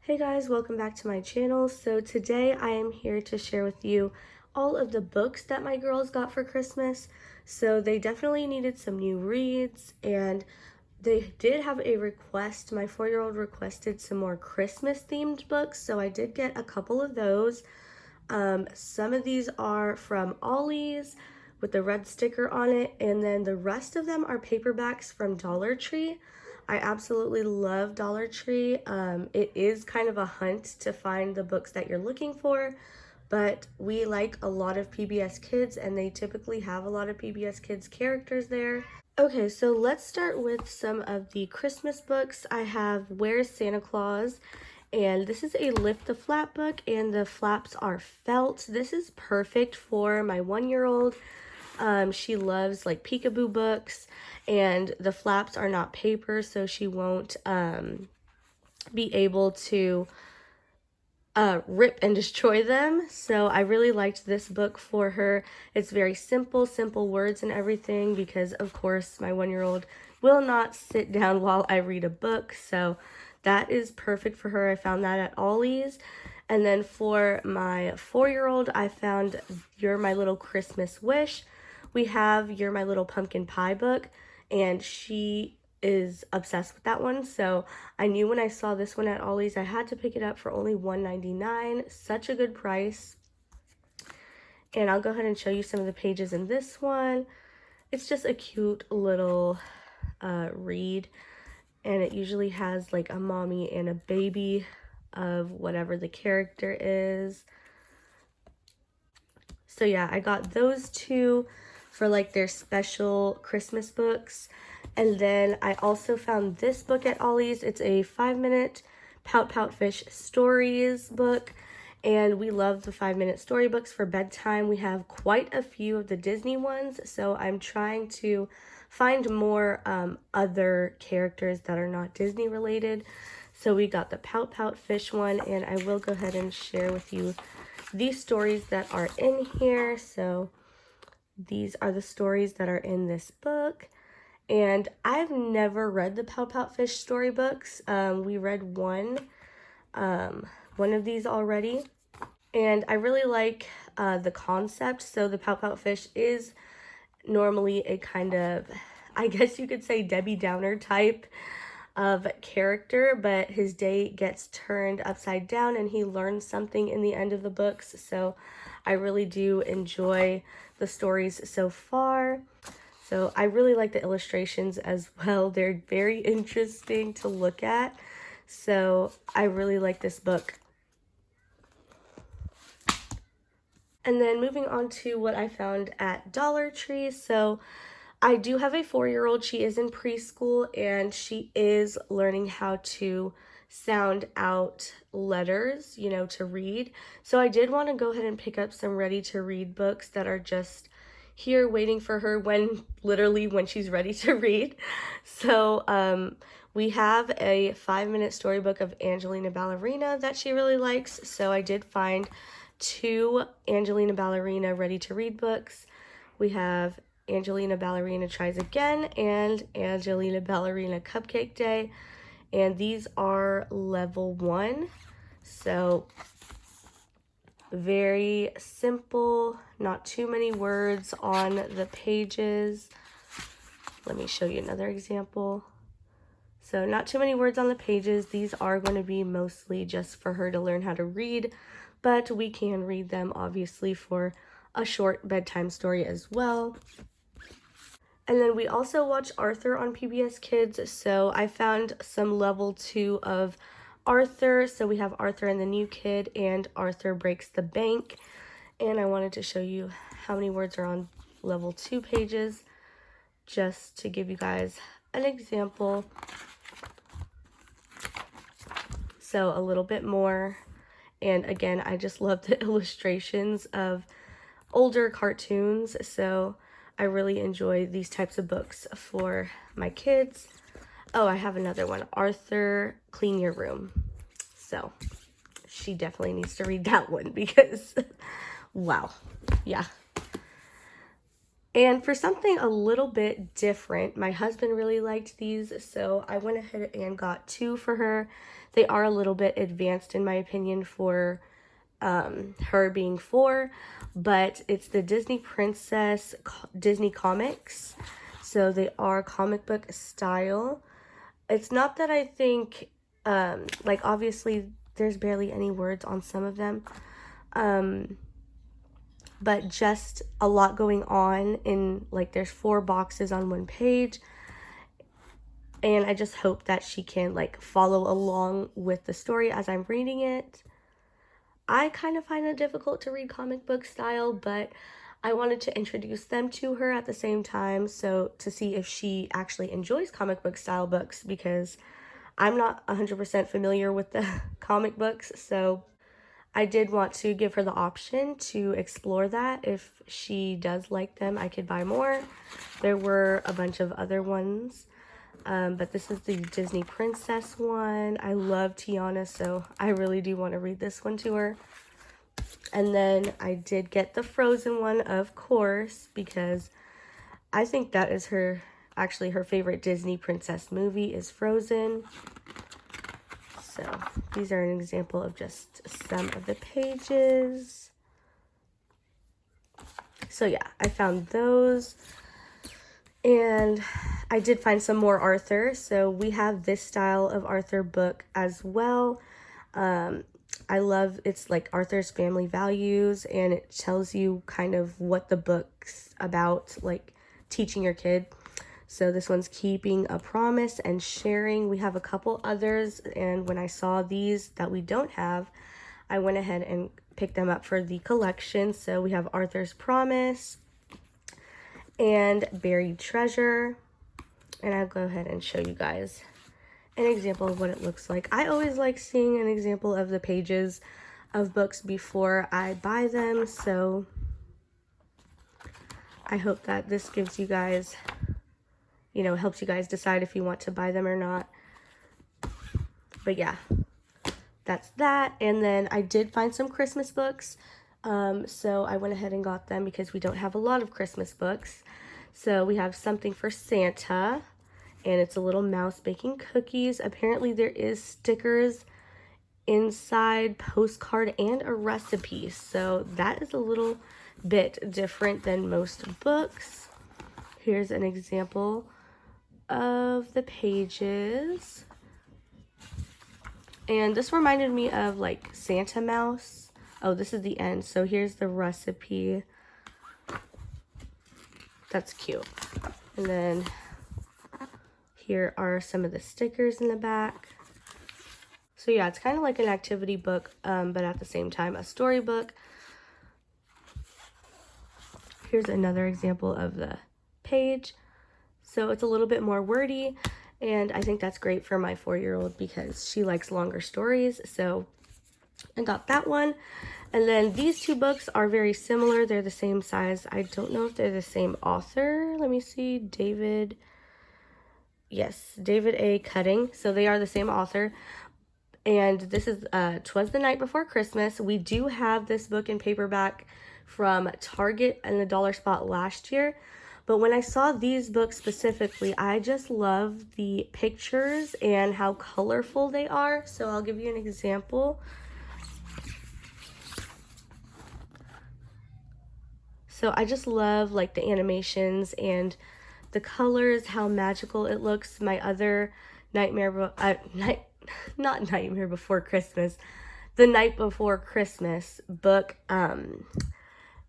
Hey guys, welcome back to my channel. So today I am here to share with you all of the books that my girls got for Christmas. So they definitely needed some new reads, and they did have a request. My 4-year-old requested some more Christmas themed books, so I did get a couple of those. Some of these are from Ollie's with the red sticker on it, and then the rest of them are paperbacks from Dollar Tree. I absolutely love Dollar Tree. It is kind of a hunt to find the books that you're looking for, but we like a lot of PBS Kids, and they typically have a lot of PBS Kids characters there. Okay, so let's start with some of the Christmas books. I have Where's Santa Claus? And this is a lift the flap book, and the flaps are felt. This is perfect for my 1-year-old. She loves like peekaboo books, and the flaps are not paper, so she won't be able to rip and destroy them. So I really liked this book for her. It's very simple words and everything, because of course my 1-year-old will not sit down while I read a book. So that is perfect for her. I found that at Ollie's. And then for my 4-year-old, I found You're My Little Christmas Wish. We have You're My Little Pumpkin Pie book, and she is obsessed with that one. So I knew when I saw this one at Ollie's, I had to pick it up for only $1.99. Such a good price. And I'll go ahead and show you some of the pages in this one. It's just a cute little read, and it usually has like a mommy and a baby of whatever the character is. So yeah, I got those two for like their special Christmas books. And then I also found this book at Ollie's. It's a 5-minute Pout Pout Fish stories book, and we love the 5-minute storybooks for bedtime. We have quite a few of the Disney ones, so I'm trying to find more other characters that are not Disney related. So we got the Pout Pout Fish one, and I will go ahead and share with you these stories that are in here. So these are the stories that are in this book. And I've never read the Pout Pout Fish storybooks. We read one of these already, and I really like the concept. So the Pout Pout Fish is normally a kind of, I guess you could say, Debbie Downer type of character, but his day gets turned upside down and he learns something in the end of the books. So I really do enjoy the stories so far. So I really like the illustrations as well. They're very interesting to look at. So I really like this book. And then moving on to what I found at Dollar Tree. So I do have a 4-year-old. She is in preschool, and she is learning how to sound out letters, to read. So I did want to go ahead and pick up some ready-to-read books that are just here waiting for her literally when she's ready to read. So we have a 5-minute storybook of Angelina Ballerina that she really likes. So I did find 2 Angelina Ballerina ready-to-read books. We have Angelina Ballerina Tries Again and Angelina Ballerina Cupcake Day, and these are level 1. So very simple, not too many words on the pages. Let me show you another example. So not too many words on the pages. These are going to be mostly just for her to learn how to read, but we can read them obviously for a short bedtime story as well. And then we also watch Arthur on PBS Kids, so I found some level 2 of Arthur. So we have Arthur and the New Kid and Arthur Breaks the Bank. And I wanted to show you how many words are on level 2 pages, just to give you guys an example. So a little bit more. And again, I just love the illustrations of older cartoons, so I really enjoy these types of books for my kids. Oh, I have another one, Arthur, Clean Your Room. So she definitely needs to read that one because, wow, yeah. And for something a little bit different, my husband really liked these, so I went ahead and got 2 for her. They are a little bit advanced in my opinion for her being 4, but it's the Disney Princess Disney comics. So they are comic book style. It's not that I think, like obviously there's barely any words on some of them, but just a lot going on in, like, there's 4 boxes on one page. And I just hope that she can, like, follow along with the story as I'm reading it. I kind of find it difficult to read comic book style, but I wanted to introduce them to her at the same time, so to see if she actually enjoys comic book style books, because I'm not 100% familiar with the comic books, so I did want to give her the option to explore that. If she does like them, I could buy more. There were a bunch of other ones, but this is the Disney Princess one. I love Tiana, so I really do want to read this one to her. And then I did get the Frozen one, of course, because I think that is actually her favorite Disney princess movie is Frozen. So these are an example of just some of the pages. So yeah, I found those. And I did find some more Arthur. So we have this style of Arthur book as well. I love, it's like Arthur's family values, and it tells you kind of what the book's about, like teaching your kid. So this one's keeping a promise and sharing. We have a couple others, and when I saw these that we don't have, I went ahead and picked them up for the collection. So we have Arthur's Promise and Buried Treasure, and I'll go ahead and show you guys an example of what it looks like. I always like seeing an example of the pages of books before I buy them, so I hope that this gives you guys, you know, helps you guys decide if you want to buy them or not. But yeah, that's that. And then I did find some Christmas books, so I went ahead and got them because we don't have a lot of Christmas books. So we have Something for Santa, and it's a little mouse baking cookies. Apparently there is stickers inside, postcard, and a recipe. So that is a little bit different than most books. Here's an example of the pages. And this reminded me of like Santa Mouse. Oh, this is the end. So here's the recipe. That's cute. And then here are some of the stickers in the back. So yeah, it's kind of like an activity book, but at the same time a storybook. Here's another example of the page. So it's a little bit more wordy, and I think that's great for my 4-year-old because she likes longer stories. So I got that one. And then these 2 books are very similar. They're the same size. I don't know if they're the same author. Let me see. David. Yes, David A. Cutting. So they are the same author. And this is 'Twas the Night Before Christmas. We do have this book in paperback from Target and the Dollar Spot last year. But when I saw these books specifically, I just love the pictures and how colorful they are. So I'll give you an example. So I just love like the animations and the colors, how magical it looks. My other not Nightmare Before Christmas, The Night Before Christmas book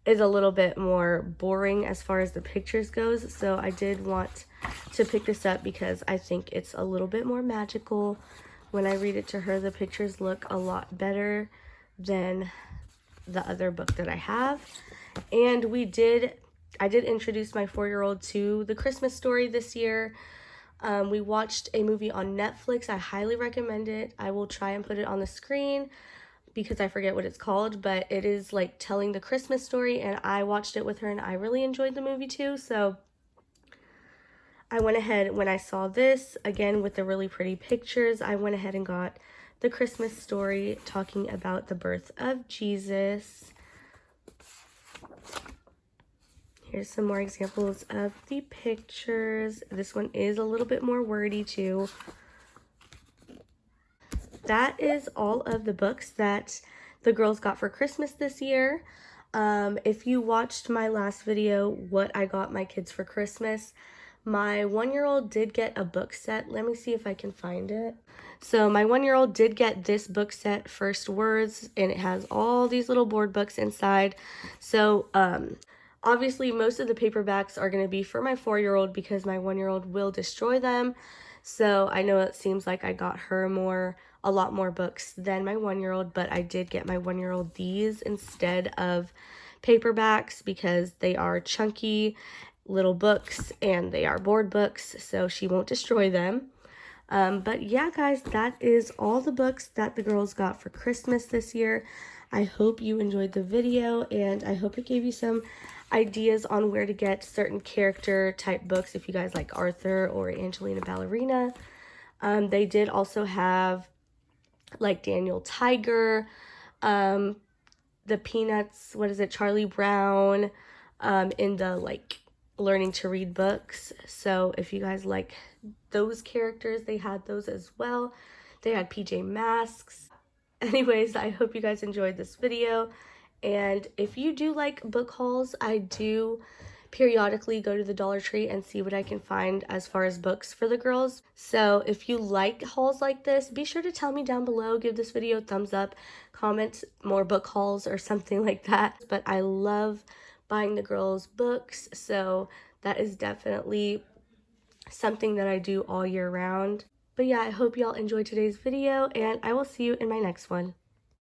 is a little bit more boring as far as the pictures goes. So I did want to pick this up because I think it's a little bit more magical. When I read it to her, the pictures look a lot better than the other book that I have. And I did introduce my 4-year-old to The Christmas Story this year. We watched a movie on Netflix. I highly recommend it. I will try and put it on the screen because I forget what it's called, but it is like telling the Christmas story, and I watched it with her and I really enjoyed the movie too. So I went ahead, when I saw this, again with the really pretty pictures, I went ahead and got The Christmas Story, talking about the birth of Jesus. Here's some more examples of the pictures. This one is a little bit more wordy too. That is all of the books that the girls got for Christmas this year. If you watched my last video, what I got my kids for Christmas, my 1-year-old did get a book set. Let me see if I can find it. So my 1-year-old did get this book set, First Words, and it has all these little board books inside. So obviously most of the paperbacks are going to be for my 4-year-old because my 1-year-old will destroy them. So I know it seems like I got her a lot more books than my 1-year-old, but I did get my 1-year-old these instead of paperbacks because they are chunky little books and they are board books, so she won't destroy them. But yeah, guys, that is all the books that the girls got for Christmas this year. I hope you enjoyed the video, and I hope it gave you some ideas on where to get certain character type books if you guys like Arthur or Angelina Ballerina. They did also have like Daniel Tiger, the Peanuts, what is it, Charlie Brown, in the like learning to read books. So if you guys like those characters, they had those as well. They had PJ Masks. Anyways, I hope you guys enjoyed this video. And if you do like book hauls, I do periodically go to the Dollar Tree and see what I can find as far as books for the girls. So if you like hauls like this, be sure to tell me down below, give this video a thumbs up, comment more book hauls or something like that. But I love buying the girls books, so that is definitely something that I do all year round. But yeah, I hope y'all enjoyed today's video, and I will see you in my next one.